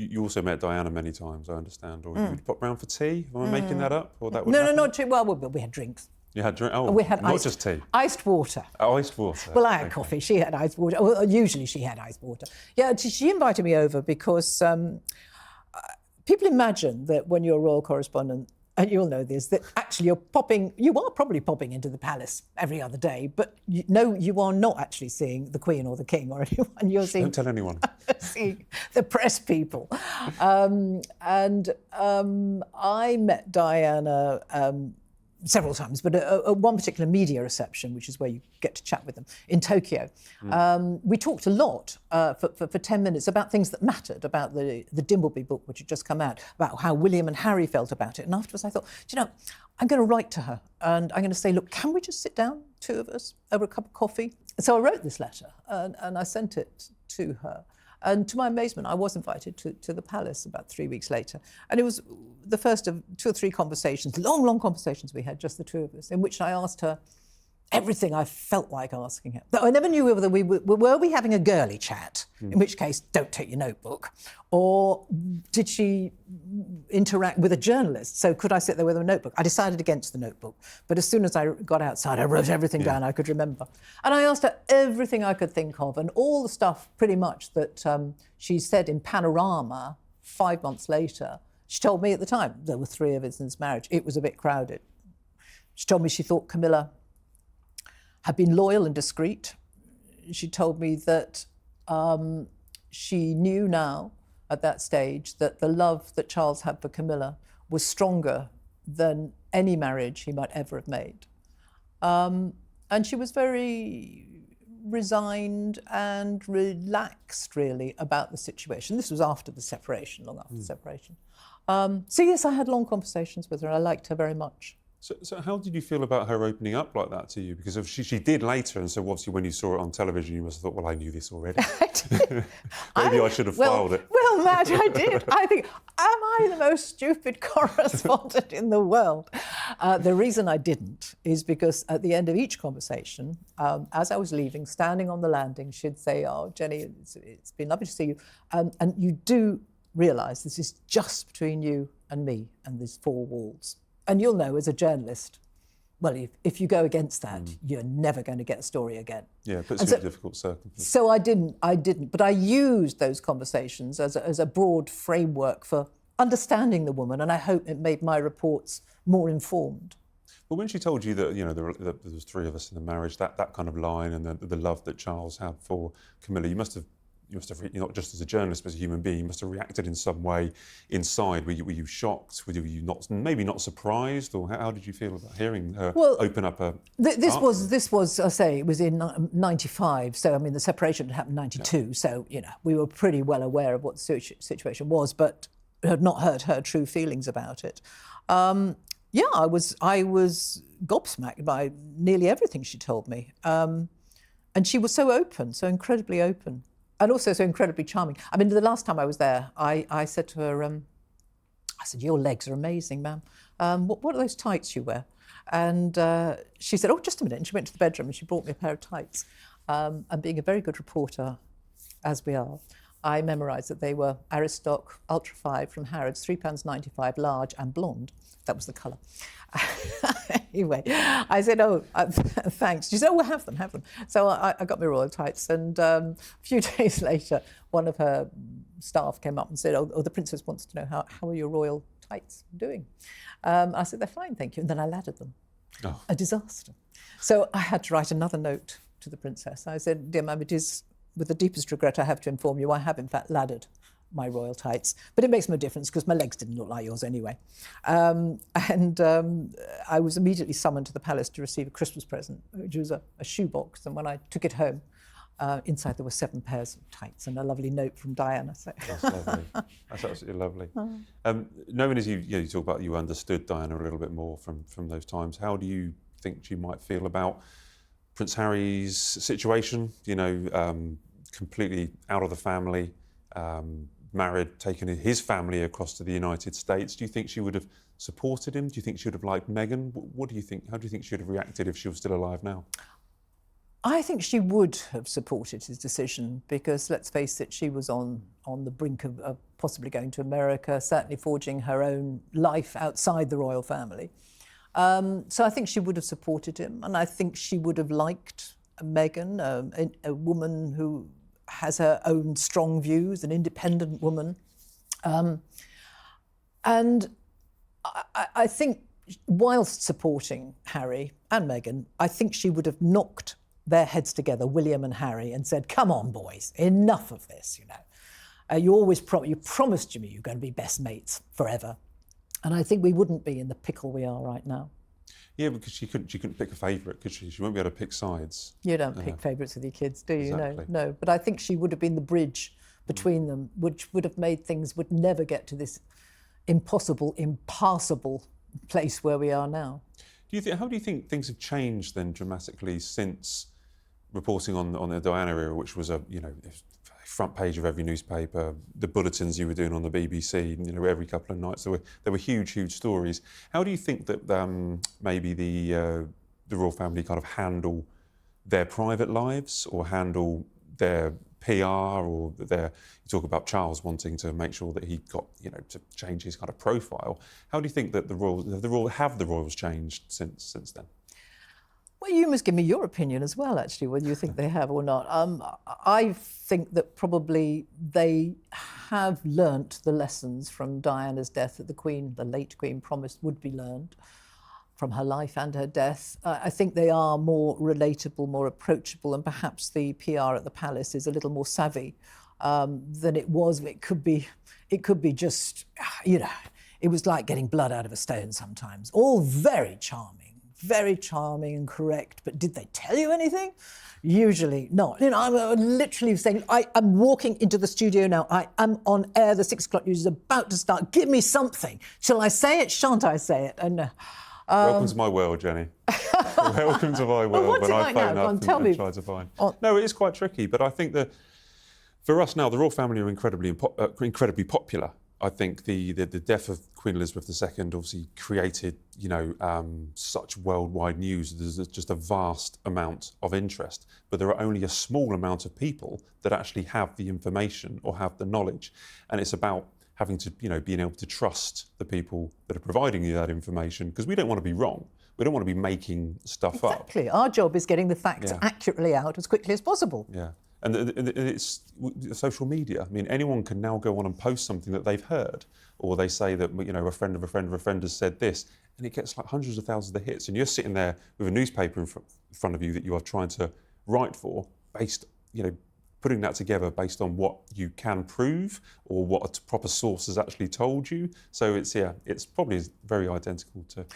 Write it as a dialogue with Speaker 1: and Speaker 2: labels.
Speaker 1: you also met Diana many times, I understand, or you'd pop round for tea. Am I making that up? Or that would
Speaker 2: No,
Speaker 1: happen?
Speaker 2: not tea. Well, we had drinks.
Speaker 1: You had drink. Oh,
Speaker 2: We had
Speaker 1: not just tea.
Speaker 2: Iced water.
Speaker 1: Oh, iced water.
Speaker 2: Well, I had coffee. She had iced water. Well, usually she had iced water. Yeah, she invited me over because people imagine that when you're a royal correspondent, and you'll know this, that actually you are probably popping into the palace every other day, but you are not actually seeing the Queen or the King or anyone. You're seeing...
Speaker 1: Don't tell anyone.
Speaker 2: seeing the press people. I met Diana several times, but at one particular media reception, which is where you get to chat with them, in Tokyo. We talked a lot for 10 minutes about things that mattered, about the Dimbleby book, which had just come out, about how William and Harry felt about it. And afterwards I thought, do you know, I'm going to write to her and I'm going to say, look, can we just sit down, two of us, over a cup of coffee? So I wrote this letter and I sent it to her. And to my amazement, I was invited to the palace about 3 weeks later. And it was the first of 2 or 3 conversations, long conversations we had, just the two of us, in which I asked her everything I felt like asking her. Though I never knew whether were we having a girly chat, in which case, don't take your notebook, or did she interact with a journalist? So could I sit there with a notebook? I decided against the notebook, but as soon as I got outside, I wrote everything down I could remember. And I asked her everything I could think of, and all the stuff pretty much that she said in Panorama 5 months later. She told me at the time, there were 3 of us in this marriage, it was a bit crowded. She told me she thought Camilla had been loyal and discreet. She told me that she knew now, at that stage, that the love that Charles had for Camilla was stronger than any marriage he might ever have made. And she was very resigned and relaxed, really, about the situation. This was after the separation, long after the separation. So yes, I had long conversations with her. I liked her very much.
Speaker 1: So how did you feel about her opening up like that to you? Because if she did later, and so obviously when you saw it on television, you must have thought, well, I knew this already. Maybe I should have filed it.
Speaker 2: Well, Matt, I did. I think, am I the most stupid correspondent in the world? The reason I didn't is because at the end of each conversation, as I was leaving, standing on the landing, she'd say, oh, Jennie, it's been lovely to see you. And you do realise this is just between you and me and these 4 walls. And you'll know, as a journalist, well, if you go against that, you're never going to get a story again.
Speaker 1: Yeah, it puts you in difficult circumstances.
Speaker 2: So I didn't. But I used those conversations as a broad framework for understanding the woman, and I hope it made my reports more informed.
Speaker 1: Well, when she told you that, you know, there was 3 of us in the marriage, that kind of line, and the love that Charles had for Camilla, you must have, not just as a journalist, but as a human being, you must have reacted in some way inside. Were you shocked? Were you maybe not surprised? Or how did you feel about hearing her open up her
Speaker 2: This was, I say, it was in 95. So, I mean, the separation had happened in 92. Yeah. So, you know, we were pretty well aware of what the situation was, but had not heard her true feelings about it. Yeah, I was gobsmacked by nearly everything she told me. And she was so open, so incredibly open. And also so incredibly charming. I mean, the last time I was there, I said to her, I said, your legs are amazing, ma'am. What are those tights you wear? And she said, oh, just a minute. And she went to the bedroom and she brought me a pair of tights. And being a very good reporter, as we are, I memorised that they were Aristoc Ultra 5 from Harrods, £3.95, large and blonde. That was the colour. Anyway, I said, oh, thanks. She said, oh, we'll have them. So I got my royal tights, and a few days later, one of her staff came up and said, oh, the princess wants to know how are your royal tights doing? I said, they're fine, thank you. And then I laddered them. Oh. A disaster. So I had to write another note to the princess. I said, dear ma'am, it is with the deepest regret I have to inform you, I have in fact laddered my royal tights, but it makes no difference because my legs didn't look like yours anyway. I was immediately summoned to the palace to receive a Christmas present, which was a shoebox, and when I took it home, inside there were 7 pairs of tights and a lovely note from Diana. So.
Speaker 1: That's lovely. That's absolutely lovely. Knowing as you talk about, you understood Diana a little bit more from those times, how do you think she might feel about Prince Harry's situation? You know, completely out of the family, married, taken his family across to the United States. Do you think she would have supported him? Do you think she would have liked Meghan? What do you think? How do you think she would have reacted if she was still alive now?
Speaker 2: I think she would have supported his decision because, let's face it, she was on the brink of possibly going to America, certainly forging her own life outside the royal family. So I think she would have supported him, and I think she would have liked Meghan, a woman who has her own strong views, an independent woman. And I think whilst supporting Harry and Meghan, I think she would have knocked their heads together, William and Harry, and said, "Come on, boys, enough of this, you know. You promised me you're going to be best mates forever." And I think we wouldn't be in the pickle we are right now.
Speaker 1: Yeah, because she couldn't pick a favourite, could she? She wouldn't be able to pick sides.
Speaker 2: You don't pick favourites with your kids, do you?
Speaker 1: Exactly.
Speaker 2: No. But I think she would have been the bridge between them, which would have made things would never get to this impossible, impassable place where we are now.
Speaker 1: How do you think things have changed then dramatically since reporting on the Diana era, which was a front page of every newspaper, the bulletins you were doing on the BBC, every couple of nights there were huge stories. How do you think that maybe the royal family kind of handle their private lives or handle their PR or you talk about Charles wanting to make sure that he got, to change his kind of profile. How do you think that the royals changed since then?
Speaker 2: Well, you must give me your opinion as well, actually, whether you think they have or not. I think that probably they have learnt the lessons from Diana's death that the late Queen, promised would be learned from her life and her death. I think they are more relatable, more approachable, and perhaps the PR at the palace is a little more savvy than it was. It could be just, it was like getting blood out of a stone sometimes. All very charming and correct, but did they tell you anything? Usually not. I'm literally saying, I'm walking into the studio now. I am on air. The 6 o'clock news is about to start. Give me something. Shall I say it? Shan't I say it? And
Speaker 1: welcome to my world, Jenny. Welcome to my world.
Speaker 2: When I phone up and
Speaker 1: try to find. No, it is quite tricky, but I think that for us now, the royal family are incredibly popular. I think the death of Queen Elizabeth II obviously created, such worldwide news. There's just a vast amount of interest, but there are only a small amount of people that actually have the information or have the knowledge. And it's about having to, being able to trust the people that are providing you that information, because we don't want to be wrong. We don't want to be making stuff up.
Speaker 2: Exactly. Our job is getting the facts accurately out as quickly as possible.
Speaker 1: Yeah. And it's social media. I mean, anyone can now go on and post something that they've heard, or they say that, a friend of a friend of a friend has said this, and it gets like hundreds of thousands of hits. And you're sitting there with a newspaper in front of you that you are trying to write for, based, putting that together based on what you can prove or what a proper source has actually told you. So it's probably very identical to.